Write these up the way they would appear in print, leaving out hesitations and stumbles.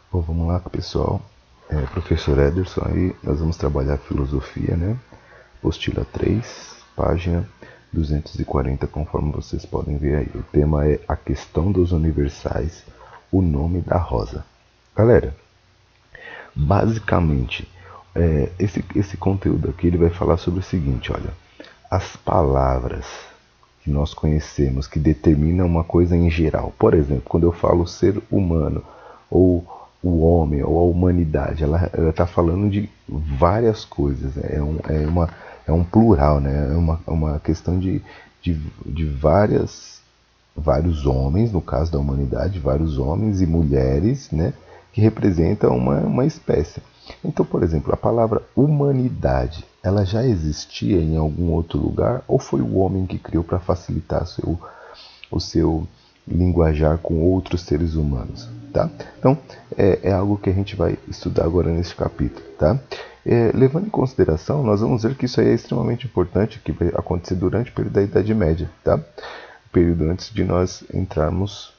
Bom, vamos lá, pessoal. Professor Ederson aí, nós vamos trabalhar filosofia, né? Apostila 3, página 240, conforme vocês podem ver aí. O tema é a questão dos universais, o nome da rosa. Galera, basicamente, esse conteúdo aqui ele vai falar sobre o seguinte, olha. As palavras que nós conhecemos que determinam uma coisa em geral. Por exemplo, quando eu falo ser humano, ou o homem, ou a humanidade, ela está falando de várias coisas. Né? É um plural, né? É uma questão de vários homens, no caso da humanidade, vários homens e mulheres, né? Que representam uma espécie. Então, por exemplo, a palavra humanidade, ela já existia em algum outro lugar ou foi o homem que criou para facilitar o seu linguajar com outros seres humanos, tá? Então, é algo que a gente vai estudar agora neste capítulo, tá? Levando em consideração, nós vamos ver que isso aí é extremamente importante, que vai acontecer durante o período da Idade Média, tá? O período antes de nós entrarmos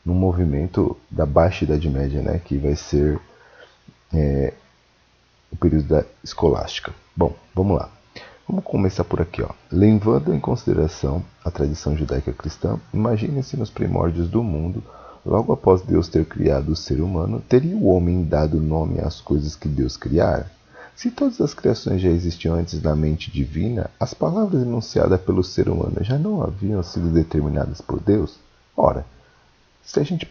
no movimento da Baixa Idade Média, né? Que vai ser o período da escolástica. Bom, vamos lá. Vamos começar por aqui, ó. Levando em consideração a tradição judaica cristã, imagine-se nos primórdios do mundo, logo após Deus ter criado o ser humano, teria o homem dado nome às coisas que Deus criara? Se todas as criações já existiam antes da mente divina, as palavras enunciadas pelo ser humano já não haviam sido determinadas por Deus? Ora, se a gente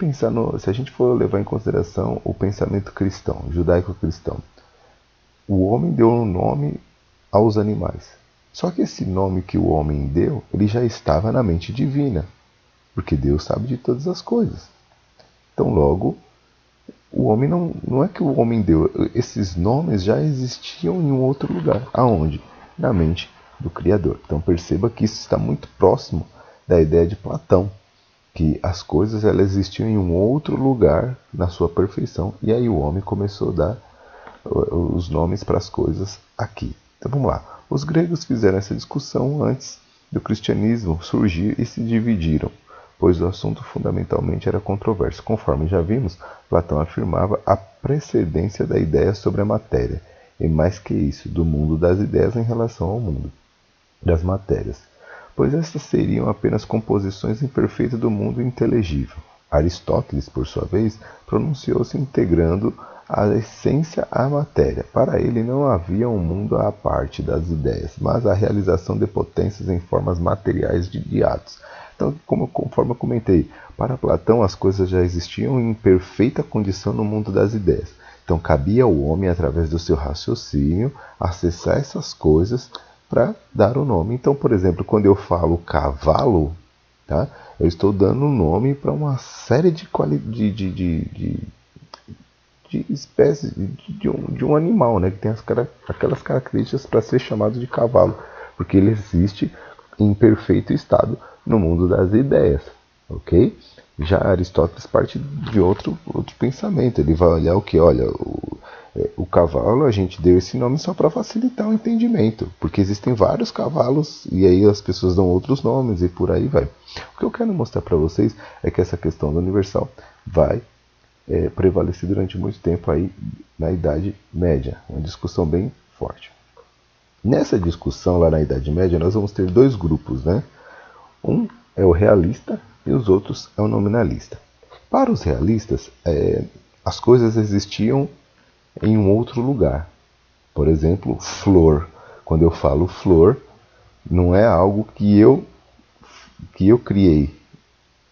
for levar em consideração o pensamento cristão, judaico-cristão, o homem deu um nome aos animais. Só que esse nome que o homem deu, ele já estava na mente divina, porque Deus sabe de todas as coisas. Então, logo, o homem não é que o homem deu, esses nomes já existiam em um outro lugar. Aonde? Na mente do Criador. Então, perceba que isso está muito próximo da ideia de Platão, que as coisas elas existiam em um outro lugar na sua perfeição, e aí o homem começou a dar os nomes para as coisas aqui. Então vamos lá. Os gregos fizeram essa discussão antes do cristianismo surgir e se dividiram, pois o assunto fundamentalmente era controverso. Conforme já vimos, Platão afirmava a precedência da ideia sobre a matéria, e mais que isso, do mundo das ideias em relação ao mundo das matérias, pois estas seriam apenas composições imperfeitas do mundo inteligível. Aristóteles, por sua vez, pronunciou-se integrando a essência à matéria. Para ele não havia um mundo à parte das ideias, mas a realização de potências em formas materiais de atos. Então, conforme eu comentei, para Platão as coisas já existiam em perfeita condição no mundo das ideias. Então cabia ao homem, através do seu raciocínio, acessar essas coisas para dar o nome. Então, por exemplo, quando eu falo cavalo, tá? Eu estou dando um nome para uma série de espécies de um animal, né? Que tem aquelas características para ser chamado de cavalo, porque ele existe em perfeito estado no mundo das ideias, ok? Já Aristóteles parte de outro pensamento. Ele vai olhar o que? Olha, o cavalo, a gente deu esse nome só para facilitar o entendimento, porque existem vários cavalos e aí as pessoas dão outros nomes e por aí vai. O que eu quero mostrar para vocês é que essa questão do universal vai prevalecer durante muito tempo aí na Idade Média, uma discussão bem forte. Nessa discussão lá na Idade Média nós vamos ter dois grupos, né? Um é o realista e os outros é o nominalista. Para os realistas, as coisas existiam em um outro lugar. Por exemplo, flor. Quando eu falo flor, não é algo que eu criei.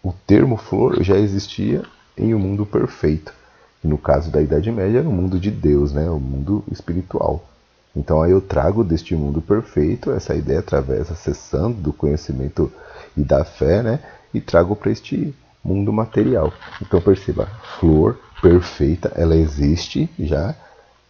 O termo flor já existia em um mundo perfeito. E no caso da Idade Média era o mundo de Deus, né? O mundo espiritual. Então aí eu trago deste mundo perfeito essa ideia através, acessando do conhecimento e da fé, né? E trago para este mundo material. Então perceba, flor perfeita, ela existe já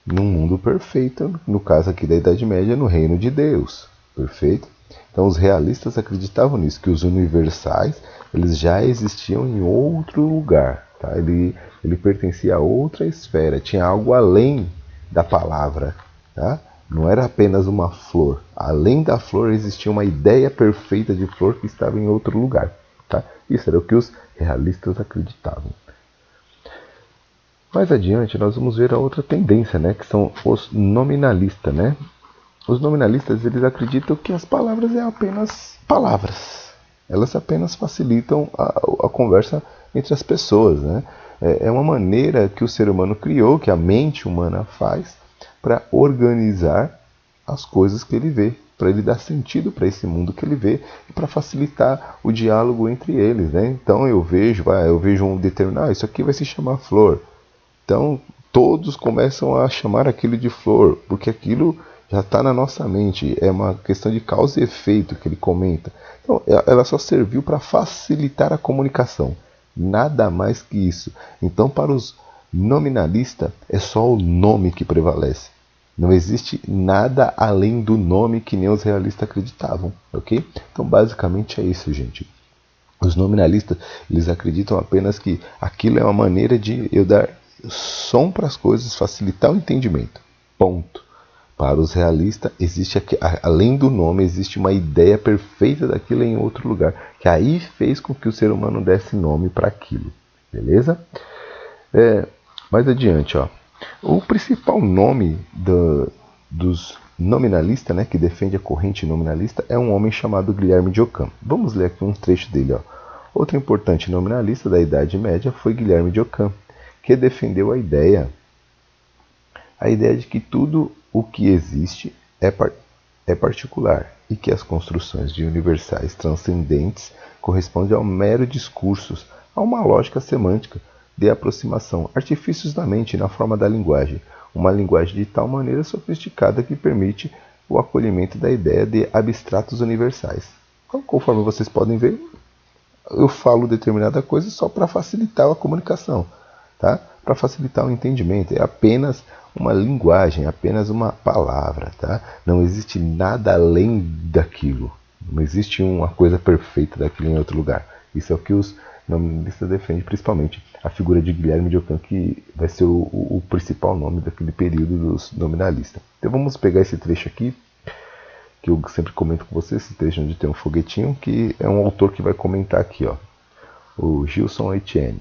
num mundo perfeito, no caso aqui da Idade Média, no reino de Deus. Perfeito? Então os realistas acreditavam nisso, que os universais eles já existiam em outro lugar. Tá? Ele pertencia a outra esfera, tinha algo além da palavra. Tá? Não era apenas uma flor. Além da flor existia uma ideia perfeita de flor que estava em outro lugar. Tá? Isso era o que os realistas acreditavam. Mais adiante, nós vamos ver a outra tendência, né, que são os nominalistas, né? Os nominalistas, eles acreditam que as palavras é apenas palavras. Elas apenas facilitam a conversa entre as pessoas, né? É uma maneira que o ser humano criou, que a mente humana faz, para organizar as coisas que ele vê, para ele dar sentido para esse mundo que ele vê e para facilitar o diálogo entre eles, né? Então eu vejo um determinado, isso aqui vai se chamar flor. Então todos começam a chamar aquilo de flor, porque aquilo já está na nossa mente, é uma questão de causa e efeito que ele comenta. Então ela só serviu para facilitar a comunicação, nada mais que isso. Então para os nominalistas é só o nome que prevalece. Não existe nada além do nome que nem os realistas acreditavam, ok? Então basicamente é isso, gente. Os nominalistas, eles acreditam apenas que aquilo é uma maneira de eu dar som para as coisas, facilitar o entendimento. Ponto. Para os realistas, existe além do nome, existe uma ideia perfeita daquilo em outro lugar, que aí fez com que o ser humano desse nome para aquilo. Beleza? Mais adiante, ó. O principal nome dos nominalistas, né, que defende a corrente nominalista, é um homem chamado Guilherme de Ockham. Vamos ler aqui um trecho dele. Ó. Outro importante nominalista da Idade Média foi Guilherme de Ockham, que defendeu a ideia de que tudo o que existe é particular e que as construções de universais transcendentes correspondem ao mero discursos, a uma lógica semântica de aproximação, artifícios da mente na forma da linguagem, uma linguagem de tal maneira sofisticada que permite o acolhimento da ideia de abstratos universais. Então, conforme vocês podem ver, eu falo determinada coisa só para facilitar a comunicação, tá? Para facilitar o entendimento. É apenas uma linguagem, apenas uma palavra, tá? Não existe nada além daquilo. Não existe uma coisa perfeita daquilo em outro lugar. Isso é o que os nominalistas defendem, principalmente a figura de Guilherme de Ockham, que vai ser o principal nome daquele período dos nominalistas. Então vamos pegar esse trecho aqui, que eu sempre comento com vocês, esse trecho onde tem um foguetinho, que é um autor que vai comentar aqui, ó, o Gilson Etienne.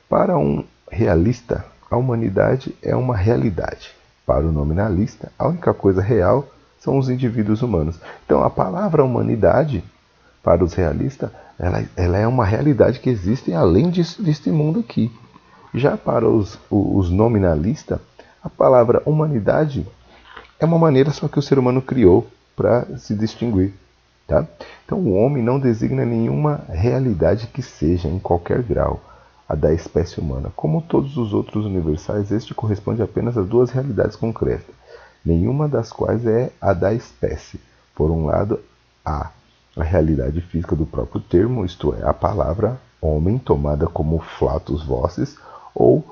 Para um realista, a humanidade é uma realidade. Para o nominalista, a única coisa real são os indivíduos humanos. Então a palavra humanidade, para os realistas, ela é uma realidade que existe além deste mundo aqui. Já para os nominalistas, a palavra humanidade é uma maneira só que o ser humano criou para se distinguir. Tá? Então o homem não designa nenhuma realidade que seja, em qualquer grau, a da espécie humana. Como todos os outros universais, este corresponde apenas a duas realidades concretas, nenhuma das quais é a da espécie. Por um lado, a realidade física do próprio termo, isto é, a palavra homem tomada como flatus vocis ou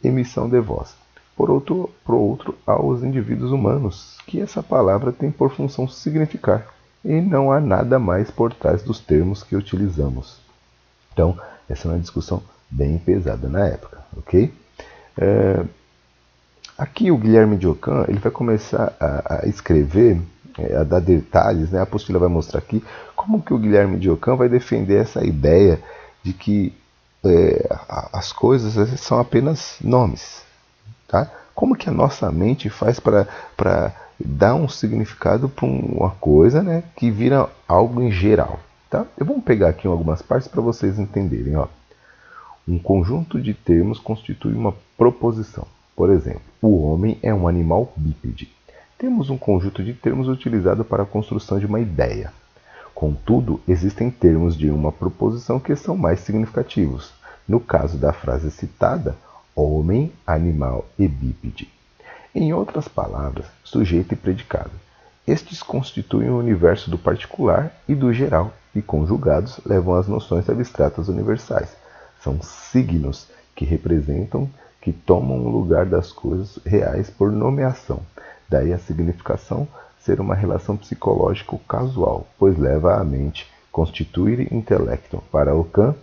emissão de voz. Por outro, aos indivíduos humanos, que essa palavra tem por função significar, e não há nada mais por trás dos termos que utilizamos. Então, essa é uma discussão bem pesada na época, ok? Aqui o Guilherme de Ockham, ele vai começar a escrever, a dar detalhes, né? A apostila vai mostrar aqui como que o Guilherme de Ockham vai defender essa ideia de que as coisas são apenas nomes, tá? Como que a nossa mente faz para dar um significado para uma coisa, né, que vira algo em geral, tá? Eu vou pegar aqui algumas partes para vocês entenderem, ó. Um conjunto de termos constitui uma proposição. Por exemplo, o homem é um animal bípede. Temos um conjunto de termos utilizado para a construção de uma ideia. Contudo, existem termos de uma proposição que são mais significativos. No caso da frase citada, homem, animal e bípede. Em outras palavras, sujeito e predicado. Estes constituem o universo do particular e do geral, e conjugados levam às noções abstratas universais. São signos que representam, que tomam o lugar das coisas reais por nomeação. Daí a significação ser uma relação psicológico-casual, pois leva à mente, constituir intelecto. Para Ockham,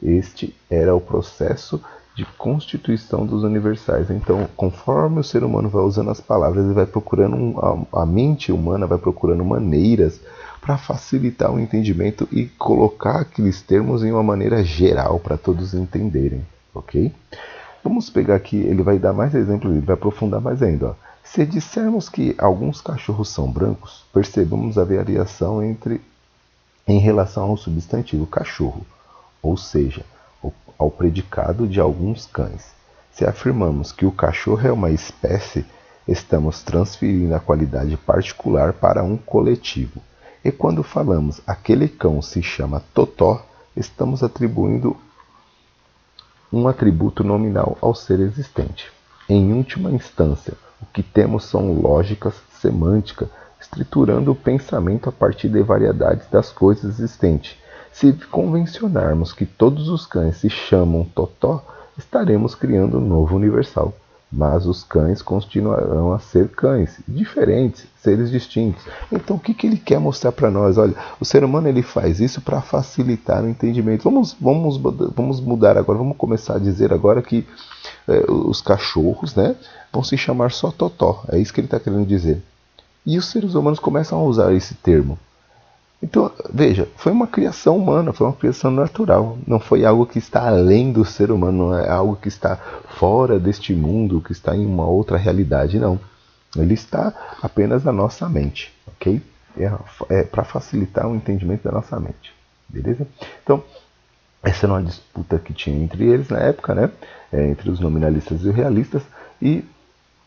este era o processo de constituição dos universais. Então, conforme o ser humano vai usando as palavras, ele vai procurando, a mente humana vai procurando maneiras para facilitar o entendimento e colocar aqueles termos em uma maneira geral para todos entenderem, ok? Vamos pegar aqui, ele vai dar mais exemplos, ele vai aprofundar mais ainda. Ó. Se dissermos que alguns cachorros são brancos, percebamos a variação em relação ao substantivo cachorro, ou seja, ao predicado de alguns cães. Se afirmamos que o cachorro é uma espécie, estamos transferindo a qualidade particular para um coletivo. E quando falamos aquele cão se chama Totó, estamos atribuindo um atributo nominal ao ser existente. Em última instância, o que temos são lógicas, semântica, estruturando o pensamento a partir de variedades das coisas existentes. Se convencionarmos que todos os cães se chamam Totó, estaremos criando um novo universal. Mas os cães continuarão a ser cães, diferentes, seres distintos. Então o que ele quer mostrar para nós? Olha, o ser humano ele faz isso para facilitar o entendimento. Vamos mudar agora, vamos começar a dizer agora que os cachorros, né, vão se chamar só Totó. É isso que ele está querendo dizer. E os seres humanos começam a usar esse termo. Então, veja, foi uma criação humana, foi uma criação natural. Não foi algo que está além do ser humano, não é algo que está fora deste mundo, que está em uma outra realidade, não. Ele está apenas na nossa mente, ok? É para facilitar o entendimento da nossa mente, beleza? Então, essa era uma disputa que tinha entre eles na época, né? Entre os nominalistas e os realistas. E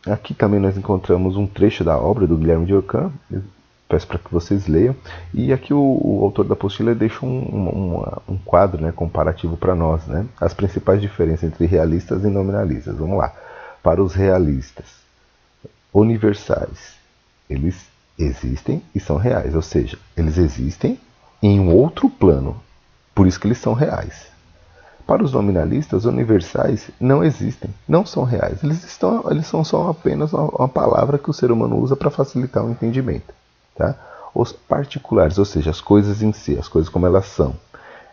aqui também nós encontramos um trecho da obra do Guilherme de Ockham. Peço para que vocês leiam. E aqui o autor da apostila deixa um quadro, né, comparativo para nós. Né? As principais diferenças entre realistas e nominalistas. Vamos lá. Para os realistas, universais, eles existem e são reais. Ou seja, eles existem em um outro plano. Por isso que eles são reais. Para os nominalistas, universais não existem, não são reais. Eles são só apenas uma palavra que o ser humano usa para facilitar o entendimento. Tá? Os particulares, ou seja, as coisas em si, as coisas como elas são,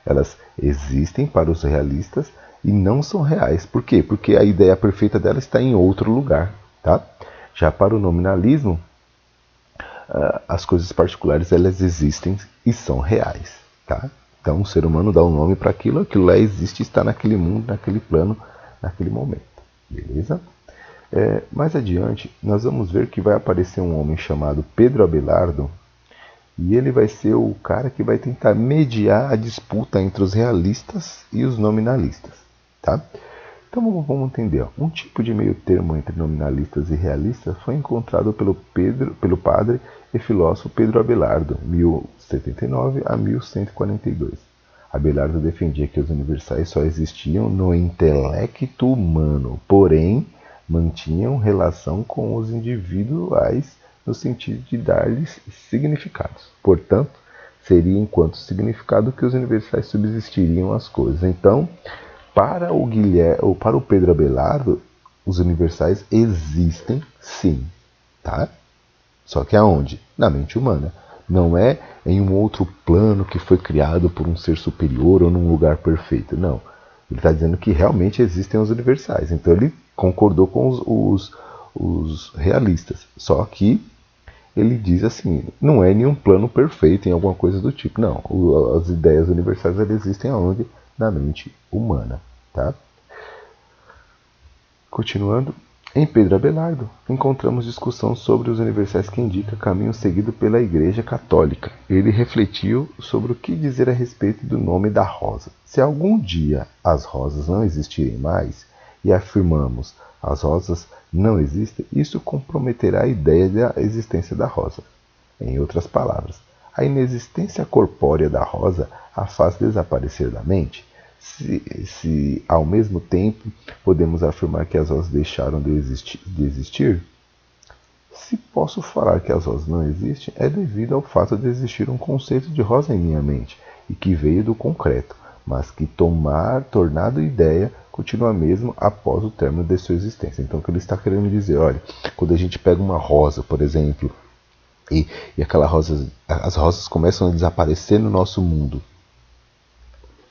elas existem para os realistas e não são reais. Por quê? Porque a ideia perfeita dela está em outro lugar. Tá? Já para o nominalismo, as coisas particulares elas existem e são reais. Tá? Então o ser humano dá um nome para aquilo, aquilo lá existe, está naquele mundo, naquele plano, naquele momento. Beleza? Mais adiante, nós vamos ver que vai aparecer um homem chamado Pedro Abelardo e ele vai ser o cara que vai tentar mediar a disputa entre os realistas e os nominalistas. Tá? Então vamos entender. Ó. Um tipo de meio termo entre nominalistas e realistas foi encontrado pelo padre e filósofo Pedro Abelardo, 1079 a 1142. Abelardo defendia que os universais só existiam no intelecto humano, porém mantinham relação com os individuais no sentido de dar-lhes significados. Portanto, seria enquanto significado que os universais subsistiriam às coisas. Então, para o Pedro Abelardo, os universais existem sim, tá? Só que aonde? Na mente humana. Não é em um outro plano que foi criado por um ser superior ou num lugar perfeito. Não. Ele está dizendo que realmente existem os universais. Então ele concordou com os realistas. Só que ele diz assim, não é nenhum plano perfeito em alguma coisa do tipo. Não, as ideias universais elas existem aonde? Na mente humana. Tá? Continuando, em Pedro Abelardo, encontramos discussão sobre os universais que indica caminho seguido pela Igreja Católica. Ele refletiu sobre o que dizer a respeito do nome da rosa. Se algum dia as rosas não existirem mais, e afirmamos as rosas não existem, isso comprometerá a ideia da existência da rosa. Em outras palavras, a inexistência corpórea da rosa a faz desaparecer da mente. Se ao mesmo tempo podemos afirmar que as rosas deixaram de existir, se posso falar que as rosas não existem, é devido ao fato de existir um conceito de rosa em minha mente, e que veio do concreto, mas que tornado ideia, continua mesmo após o término de sua existência. Então o que ele está querendo dizer, olha, quando a gente pega uma rosa, por exemplo, e as rosas começam a desaparecer no nosso mundo,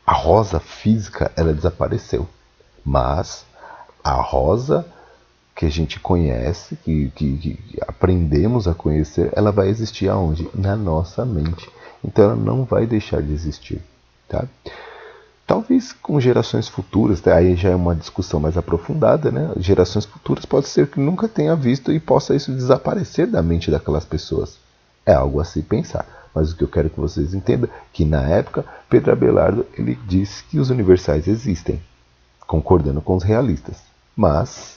a rosa física, ela desapareceu. Mas a rosa que a gente conhece, que aprendemos a conhecer, ela vai existir aonde? Na nossa mente. Então ela não vai deixar de existir. Tá? Talvez com gerações futuras, aí já é uma discussão mais aprofundada, né? Gerações futuras pode ser que nunca tenha visto e possa isso desaparecer da mente daquelas pessoas. É algo a se pensar. Mas o que eu quero que vocês entendam é que na época Pedro Abelardo ele disse que os universais existem, concordando com os realistas, mas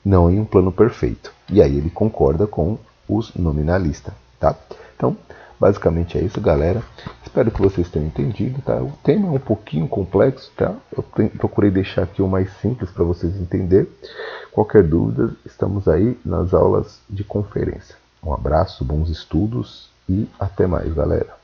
não em um plano perfeito. E aí ele concorda com os nominalistas, tá? Então, basicamente é isso, galera. Espero que vocês tenham entendido, tá? O tema é um pouquinho complexo, tá? Eu procurei deixar aqui o mais simples para vocês entenderem. Qualquer dúvida, estamos aí nas aulas de conferência. Um abraço, bons estudos e até mais, galera.